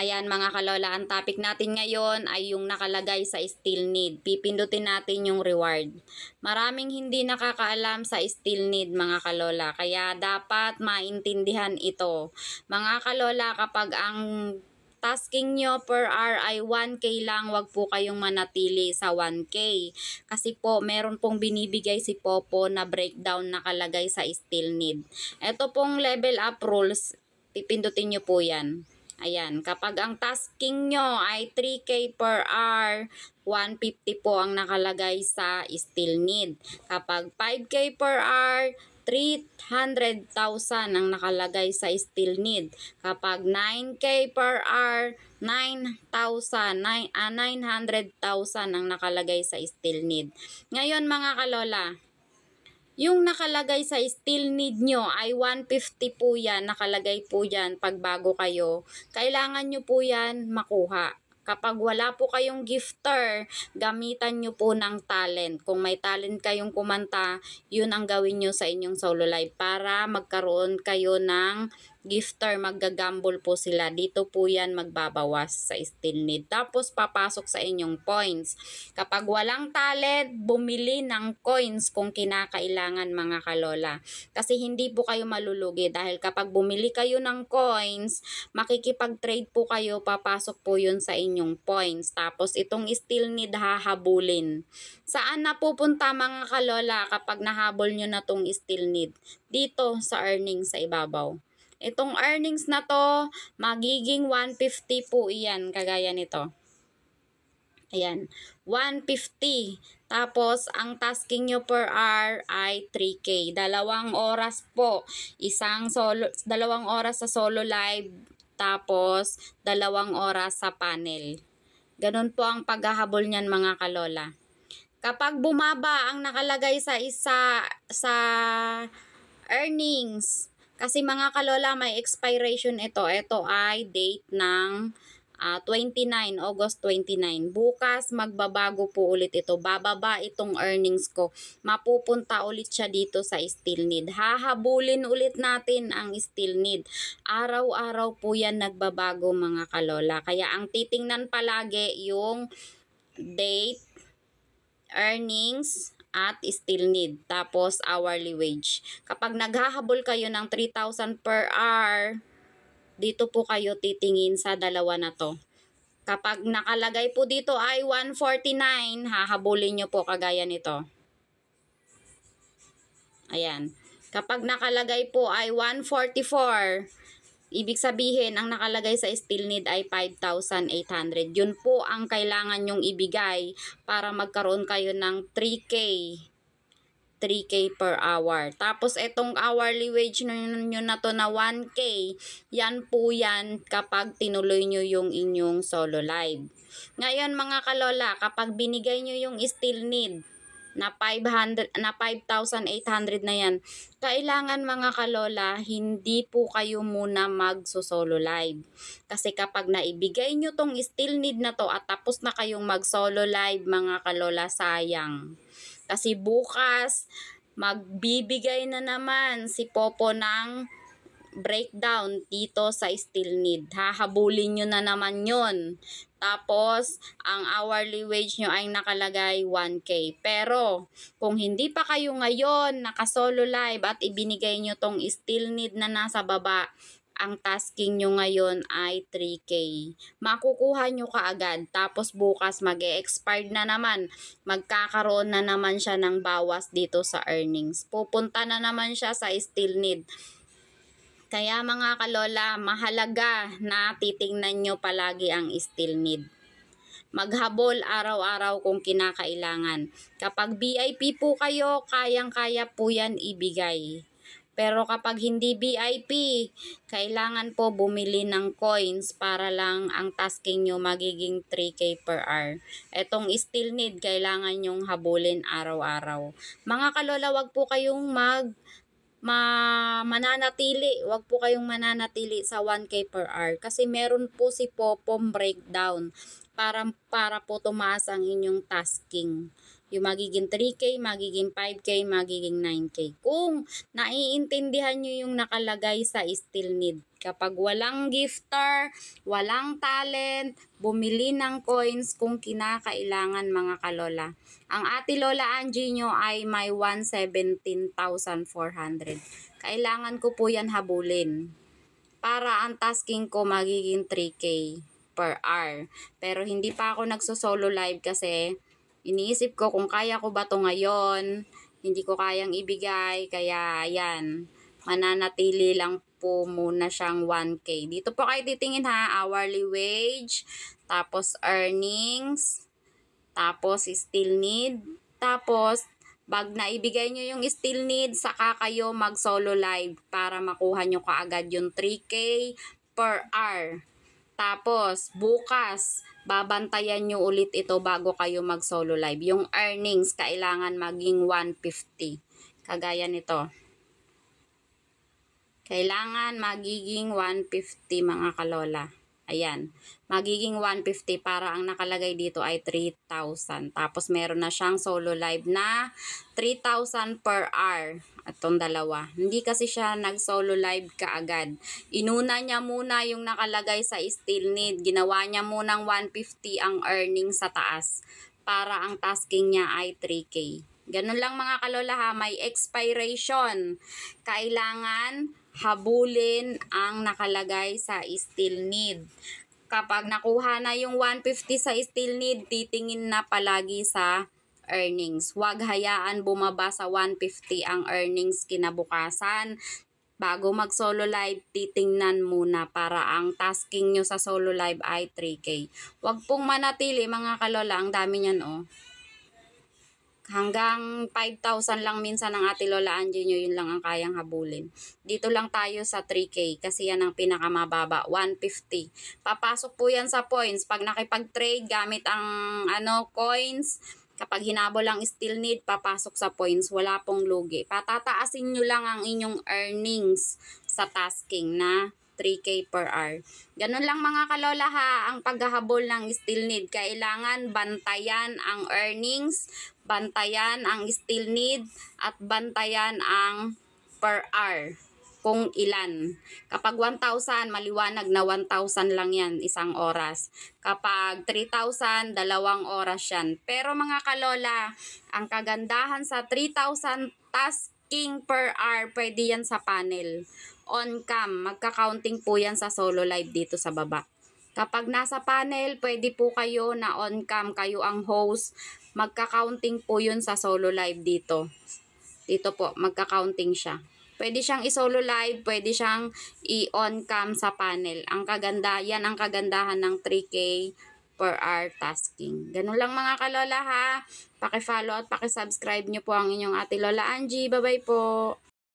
Ayan mga kalola, ang topic natin ngayon ay yung nakalagay sa still need. Pipindutin natin yung reward. Maraming hindi nakakaalam sa still need mga kalola, kaya dapat maintindihan ito. Mga kalola, kapag ang tasking nyo per hour ay 1K lang, wag po kayong manatili sa 1K. Kasi po, meron pong binibigay si Popo na breakdown nakalagay sa still need. Ito pong level up rules, pipindutin nyo po yan. Ayan, kapag ang tasking nyo ay 3K per hour, 150 po ang nakalagay sa still need. Kapag 5K per hour, 300,000 ang nakalagay sa still need. Kapag 9K per hour, 900,000 ang nakalagay sa still need. Ngayon mga kalola, yung nakalagay sa still need nyo ay 150 po yan, nakalagay po yan pag bago kayo. Kailangan nyo po yan makuha. Kapag wala po kayong gifter, gamitan nyo po ng talent. Kung may talent kayong kumanta, yun ang gawin nyo sa inyong solo live para magkaroon kayo ng gifter, maggagamble po sila. Dito po yan magbabawas sa still need. Tapos papasok sa inyong points. Kapag walang talent, bumili ng coins kung kinakailangan mga kalola. Kasi hindi po kayo malulugi dahil kapag bumili kayo ng coins, makikipag-trade po kayo, papasok po yun sa inyong points. Tapos itong still need hahabulin. Saan napupunta mga kalola kapag nahabol nyo na tong still need? Dito sa earnings sa ibabaw. Itong earnings na to, magiging 150 po iyan, kagaya nito. Ayan, 150. Tapos, ang tasking nyo per hour ay 3K. 2 oras po. 2 oras sa solo live. Tapos, 2 oras sa panel. Ganun po ang paghahabol niyan mga kalola. Kapag bumaba ang nakalagay sa earnings, kasi mga kalola, may expiration ito. Ito ay date ng 29, August 29. Bukas, magbabago po ulit ito. Bababa itong earnings ko. Mapupunta ulit siya dito sa still need. Hahabulin ulit natin ang still need. Araw-araw po yan nagbabago mga kalola. Kaya ang titingnan palagi yung date, earnings, at still need. Tapos hourly wage. Kapag naghahabol kayo ng 3,000 per hour, dito po kayo titingin sa dalawa na to. Kapag nakalagay po dito ay 149, hahabulin nyo po kagaya nito. Ayan. Kapag nakalagay po ay 144, ibig sabihin, ang nakalagay sa still need ay 5,800. Yun po ang kailangan nyong ibigay para magkaroon kayo ng 3K per hour. Tapos, itong hourly wage nyo na to na 1K, yan po yan kapag tinuloy nyo yung inyong solo live. Ngayon, mga kalola, kapag binigay nyo yung still need, na 5,800 na yan, kailangan mga kalola, hindi po kayo muna mag-solo live. Kasi kapag naibigay nyo tong still need na to at tapos na kayong mag-solo live mga kalola, sayang. Kasi bukas, magbibigay na naman si Popo ng breakdown dito sa still need. Hahabulin nyo na naman yun. Tapos, ang hourly wage nyo ay nakalagay 1K. Pero, kung hindi pa kayo ngayon nakasolo live at ibinigay nyo tong still need na nasa baba, ang tasking nyo ngayon ay 3K. Makukuha nyo kaagad. Tapos bukas mag-e-expired na naman. Magkakaroon na naman siya ng bawas dito sa earnings. Pupunta na naman siya sa still need. Kaya mga kalola, mahalaga na titingnan nyo palagi ang still need. Maghabol araw-araw kung kinakailangan. Kapag VIP po kayo, kayang-kaya po yan ibigay. Pero kapag hindi VIP, kailangan po bumili ng coins para lang ang tasking nyo magiging 3K per hour. Etong still need, kailangan nyong habulin araw-araw. Mga kalola, wag po kayong mananatili. Wag po kayong mananatili sa 1K per hour kasi meron po si Popom breakdown para po tumaas ang inyong tasking. Yung magiging 3K, magiging 5K, magiging 9K. Kung naiintindihan nyo yung nakalagay sa still need. Kapag walang gifter, walang talent, bumili ng coins kung kinakailangan mga kalola. Ang Ate Lola Angie nyo ay may 117,400. Kailangan ko po yan habulin. Para ang tasking ko magiging 3K per hour. Pero hindi pa ako nagso-solo live kasi iniisip ko kung kaya ko ba to ngayon. Hindi ko kayang ibigay. Kaya yan, mananatili lang po muna siyang 1K. Dito po kayo titingin ha, hourly wage, tapos earnings, tapos still need, tapos pag naibigay nyo yung still need, saka kayo mag solo live para makuha nyo kaagad yung 3K per hour. Tapos bukas, babantayan nyo ulit ito bago kayo mag solo live. Yung earnings, kailangan maging 150. Kagaya nito. Kailangan magiging 150 mga kalola. Ayan. Magiging 150 para ang nakalagay dito ay 3,000. Tapos meron na siyang solo live na 3,000 per hour. Itong dalawa. Hindi kasi siya nag-solo live kaagad. Inuna niya muna yung nakalagay sa still need. Ginawa niya munang 150 ang earning sa taas. Para ang tasking niya ay 3K. Ganun lang mga kalola ha. May expiration. Kailangan habulin ang nakalagay sa still need. Kapag nakuha na yung 150 sa still need, titingin na palagi sa earnings. Huwag hayaan bumaba sa 150 ang earnings kinabukasan. Bago mag solo live, titingnan muna para ang tasking nyo sa solo live ay 3K. Huwag pong manatili mga kalola, ang dami nyan oh. Hanggang 5,000 lang minsan ang Ate Lola Angie nyo, yun lang ang kayang habulin. Dito lang tayo sa 3K kasi yan ang pinakamababa, 150. Papasok po yan sa points. Pag nakipag-trade gamit ang coins, kapag hinabol ang still need, papasok sa points. Wala pong lugi. Patataasin nyo lang ang inyong earnings sa tasking na 3K per hour. Ganun lang mga kalola ha, ang paghahabol ng still need. Kailangan bantayan ang earnings, bantayan ang still need, at bantayan ang per hour kung ilan. Kapag 1,000, maliwanag na 1,000 lang yan, isang oras. Kapag 3,000, 2 oras yan. Pero mga kalola, ang kagandahan sa 3,000 tasking per hour, pwede yan sa panel. On cam, magka-counting po yan sa solo live dito sa baba. Kapag nasa panel, pwede po kayo na on cam, kayo ang host, magka-counting po yun sa solo live dito. Dito po, magka-counting siya. Pwede siyang i-solo live, pwede siyang i-on cam sa panel. Yan ang kagandahan ng 3K per hour tasking. Ganun lang mga kalola ha. Paki-follow at paki-subscribe nyo po ang inyong Ate Lola Angie. Bye-bye po.